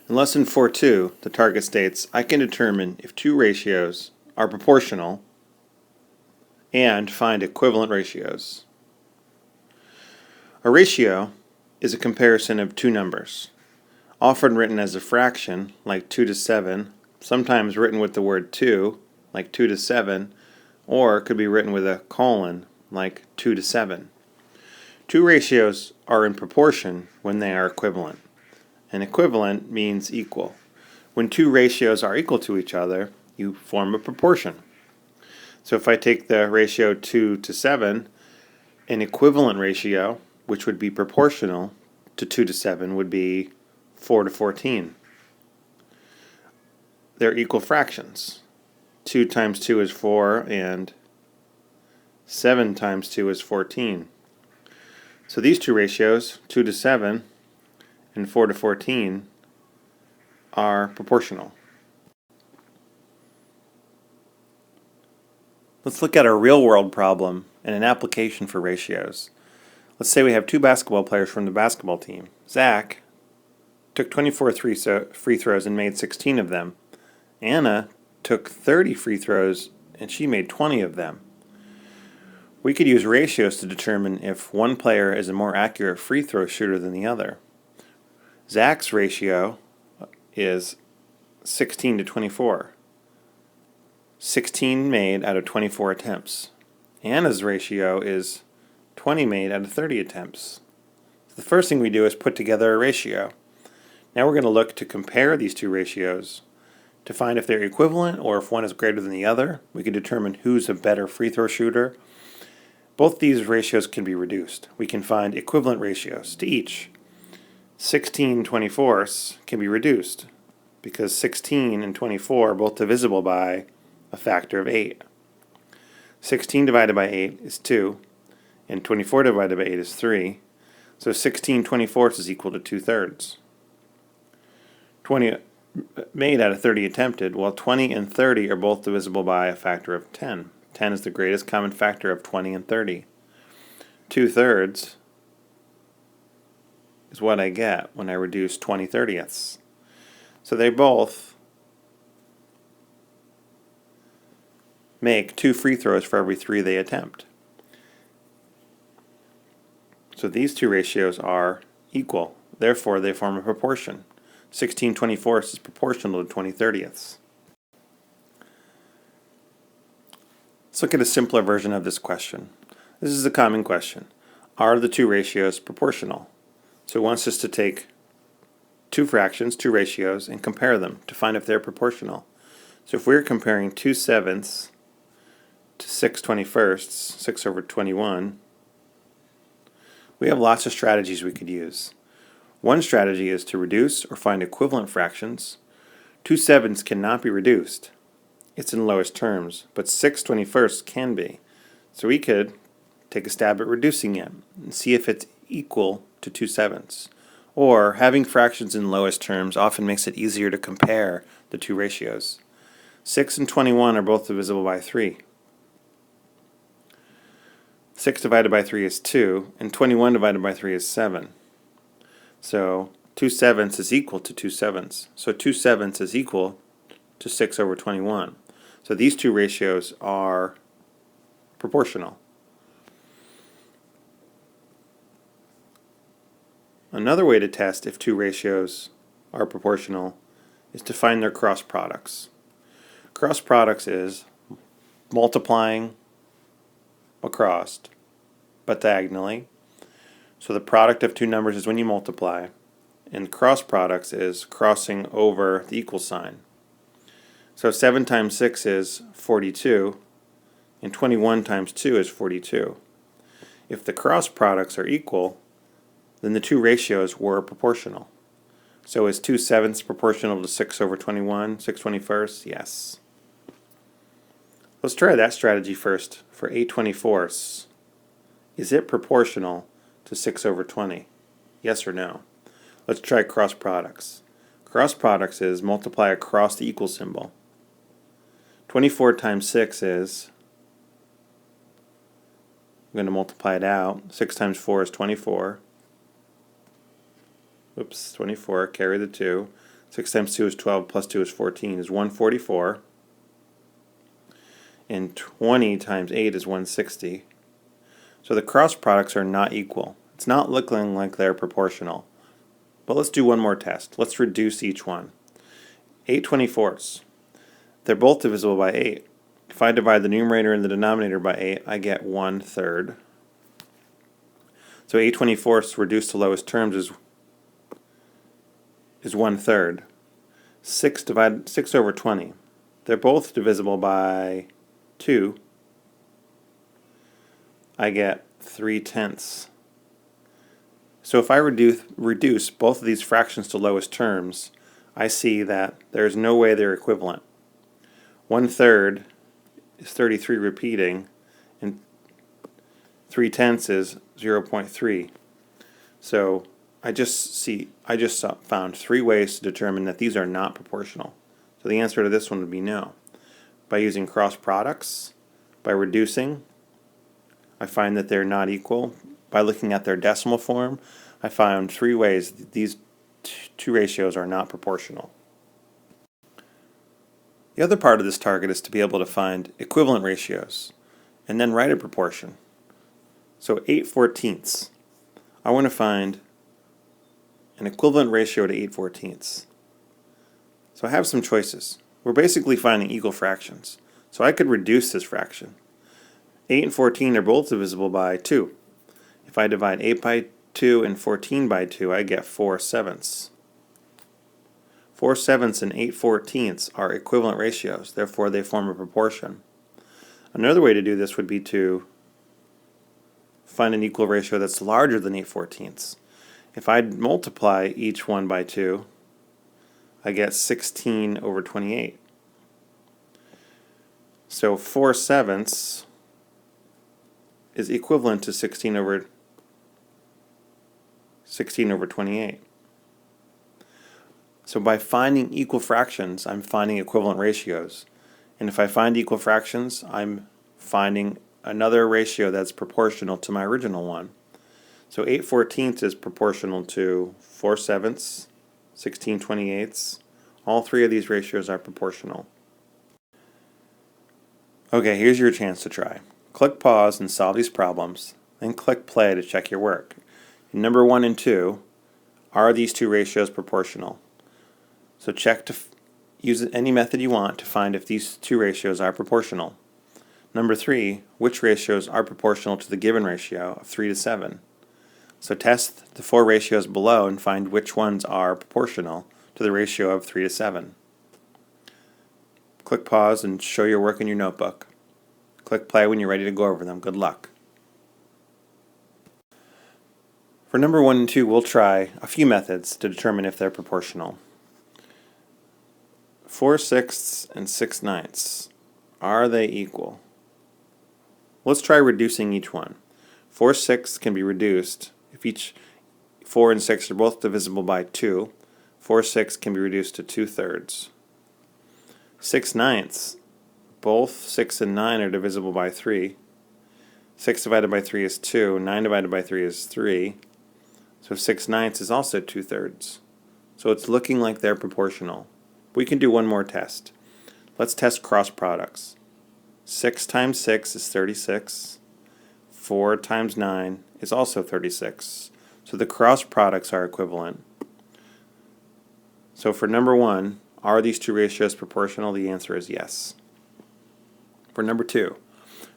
In lesson 4.2, the target states, I can determine if two ratios are proportional and find equivalent ratios. A ratio is a comparison of two numbers, often written as a fraction, like 2 to 7, sometimes written with the word 2, like 2 to 7, or it could be written with a colon, like 2 to 7. Two ratios are in proportion when they are equivalent. And equivalent means equal. When two ratios are equal to each other, you form a proportion. So if I take the ratio 2 to 7, an equivalent ratio, which would be proportional to 2 to 7, would be 4 to 14. They're equal fractions. 2 times 2 is 4, and 7 times 2 is 14. So these two ratios, 2 to 7 and 4 to 14, are proportional. Let's look at a real-world problem and an application for ratios. Let's say we have two basketball players from the basketball team. Zach took 24 free throws and made 16 of them. Anna took 30 free throws and she made 20 of them. We could use ratios to determine if one player is a more accurate free throw shooter than the other. Zach's ratio is 16 to 24. 16 made out of 24 attempts. Anna's ratio is 20 made out of 30 attempts. So the first thing we do is put together a ratio. Now we're going to look to compare these two ratios to find if they're equivalent or if one is greater than the other. We can determine who's a better free throw shooter. Both these ratios can be reduced. We can find equivalent ratios to each. 16 24ths can be reduced because 16 and 24 are both divisible by a factor of 8. 16 divided by 8 is 2, and 24 divided by 8 is 3. So 16 24ths is equal to 2/3. 20 made out of 30 attempted, while 20 and 30 are both divisible by a factor of 10. 10 is the greatest common factor of 20 and 30. 2/3 is what I get when I reduce 20/30ths. So they both make 2 free throws for every 3 they attempt. So these two ratios are equal. Therefore, they form a proportion. 16 24ths is proportional to 20/30ths. Let's look at a simpler version of this question. This is a common question. Are the two ratios proportional? So it wants us to take two fractions, two ratios, and compare them to find if they're proportional. So if we're comparing 2/7 to 6/21, 6 over 21, we have lots of strategies we could use. One strategy is to reduce or find equivalent fractions. 2/7 cannot be reduced. It's in lowest terms, but 6/21 can be. So we could take a stab at reducing it and see if it's equal to 2/7. Or having fractions in lowest terms often makes it easier to compare the two ratios. 6 and 21 are both divisible by 3. 6 divided by 3 is 2, and 21 divided by 3 is 7. So 2/7 is equal to 2/7. So 2/7 is equal to 6 over 21. So these two ratios are proportional. Another way to test if two ratios are proportional is to find their cross products. Cross products is multiplying across, but diagonally. So the product of two numbers is when you multiply, and cross products is crossing over the equal sign. So 7 times 6 is 42, and 21 times 2 is 42. If the cross products are equal, then the two ratios were proportional. So is 2/7 proportional to 6 over 21, 6/21? Yes. Let's try that strategy first for 8/24. Is it proportional to 6 over 20? Yes or no? Let's try cross products. Cross products is multiply across the equal symbol. 24 times 6 is, I'm going to multiply it out. 6 times 4 is 24. Oops, 24, carry the 2. 6 times 2 is 12, plus 2 is 14, is 144. And 20 times 8 is 160. So the cross products are not equal. It's not looking like they're proportional. But let's do one more test. Let's reduce each one. 8 24ths. They're both divisible by 8. If I divide the numerator and the denominator by 8, I get 1/3. So 8 24ths reduced to lowest terms is 1/3. 6 over 20. They're both divisible by 2. I get 3/10. So if I reduce both of these fractions to lowest terms, I see that there's no way they're equivalent. 1/3 is 33 repeating, and 3/10 is 0.3. So I just found 3 ways to determine that these are not proportional. So the answer to this one would be no. By using cross products, by reducing, I find that they're not equal. By looking at their decimal form, I found 3 ways that these two ratios are not proportional. The other part of this target is to be able to find equivalent ratios and then write a proportion. So 8/14. I want to find an equivalent ratio to 8/14. So I have some choices. We're basically finding equal fractions. So I could reduce this fraction. 8 and 14 are both divisible by 2. If I divide 8 by 2 and 14 by 2, I get 4/7. 4/7 and 8/14 are equivalent ratios, therefore they form a proportion. Another way to do this would be to find an equal ratio that's larger than 8/14. If I multiply each one by 2, I get 16 over 28. So 4/7 is equivalent to 16 over 28. So by finding equal fractions, I'm finding equivalent ratios. And if I find equal fractions, I'm finding another ratio that's proportional to my original one. So 8/14 is proportional to 4/7, 16/28. All 3 of these ratios are proportional. Okay, here's your chance to try. Click pause and solve these problems, then click play to check your work. In number 1 and 2, are these 2 ratios proportional? So check to use any method you want to find if these 2 ratios are proportional. Number 3, which ratios are proportional to the given ratio of 3:7? So test the 4 ratios below and find which ones are proportional to the ratio of 3:7. Click pause and show your work in your notebook. Click play when you're ready to go over them. Good luck. For number 1 and 2, we'll try a few methods to determine if they're proportional. 4/6 and 6/9. Are they equal? Let's try reducing each one. 4/6 can be reduced if each 4 and 6 are both divisible by 2. 4/6 can be reduced to 2/3. 6/9. Both 6 and 9 are divisible by 3. 6 divided by 3 is 2. 9 divided by 3 is 3. So 6/9 is also 2/3. So it's looking like they're proportional. We can do one more test. Let's test cross products. 6 times 6 is 36. 4 times 9 is also 36. So the cross products are equivalent. So for number 1, are these 2 ratios proportional? The answer is yes. For number 2,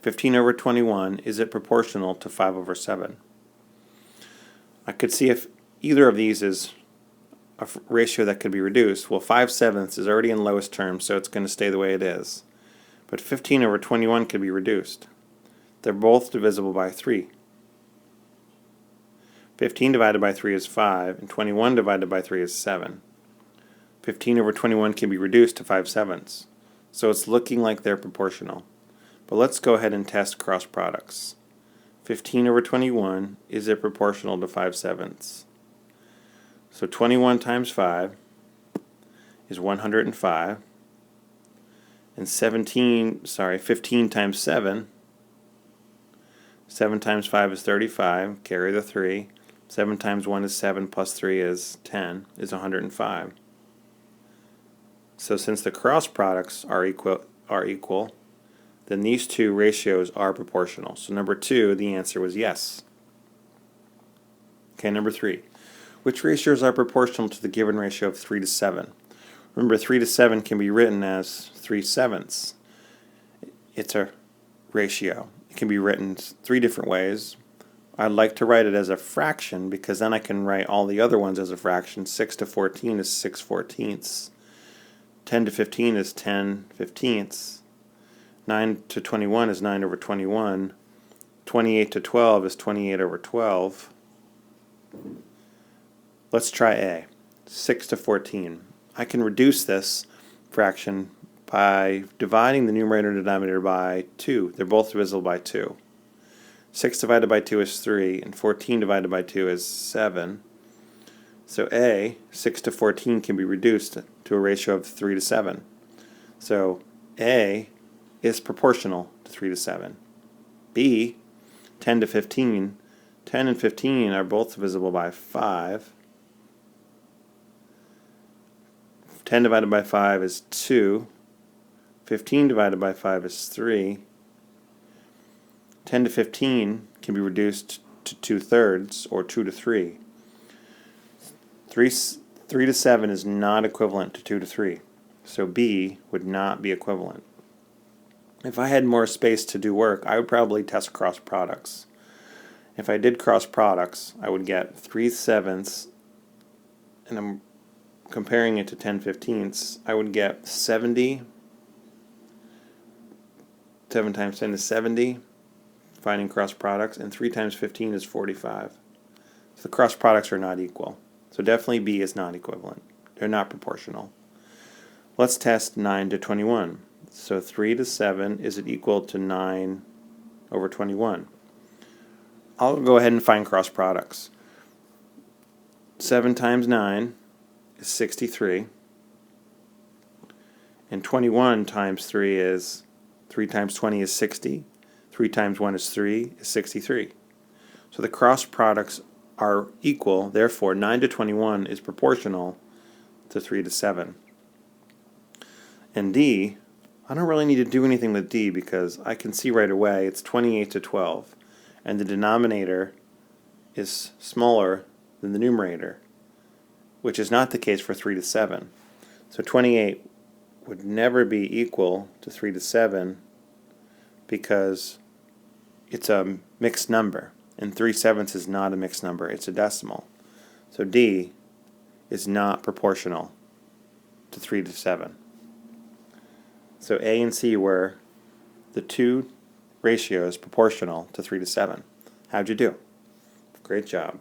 15 over 21, is it proportional to 5 over 7? I could see if either of these is a ratio that could be reduced. Well, 5/7 is already in lowest terms, so it's going to stay the way it is. But 15 over 21 could be reduced. They're both divisible by 3. 15 divided by 3 is 5, and 21 divided by 3 is 7. 15 over 21 can be reduced to 5/7. So it's looking like they're proportional. But let's go ahead and test cross products. 15 over 21, is it proportional to 5/7? So 21 times 5 is 105. And 15 times 7, 7 times 5 is 35, carry the 3. 7 times 1 is 7, plus 3 is 10, is 105. So since the cross products are equal, then these two ratios are proportional. So number 2, the answer was yes. Okay, number 3. Which ratios are proportional to the given ratio of 3 to 7? Remember, 3 to 7 can be written as 3/7. It's a ratio. It can be written 3 different ways. I'd like to write it as a fraction because then I can write all the other ones as a fraction. 6 to 14 is 6/14. 10 to 15 is 10/15. 9 to 21 is 9/21. 28 to 12 is 28/12. Let's try A, 6 to 14. I can reduce this fraction by dividing the numerator and denominator by 2. They're both divisible by 2. 6 divided by 2 is 3, and 14 divided by 2 is 7. So A, 6 to 14, can be reduced to a ratio of 3 to 7. So A is proportional to 3 to 7. B, 10 to 15. 10 and 15 are both divisible by 5. 10 divided by 5 is 2. 15 divided by 5 is 3. 10 to 15 can be reduced to 2/3, or 2 to 3. 3 to 7 is not equivalent to 2 to 3. So B would not be equivalent. If I had more space to do work, I would probably test cross products. If I did cross products, I would get 3/7, and I'm comparing it to 10/15. I would get 70. 7 times 10 is 70, finding cross products, and 3 times 15 is 45. So the cross products are not equal. So definitely B is not equivalent. They're not proportional. Let's test 9 to 21. So 3 to 7, is it equal to 9/21? I'll go ahead and find cross products. 7 times 9 is 63. And 21 times 3 is 3 times 20 is 60. 3 times 1 is 3, is 63. So the cross products are equal. Therefore, 9 to 21 is proportional to 3 to 7. And D, I don't really need to do anything with D because I can see right away it's 28 to 12. And the denominator is smaller than the numerator, which is not the case for 3 to 7. So 28 would never be equal to 3 to 7 because it's a mixed number, and 3/7 is not a mixed number, it's a decimal. So D is not proportional to 3 to 7. So A and C were the two ratios proportional to 3 to 7. How'd you do? Great job.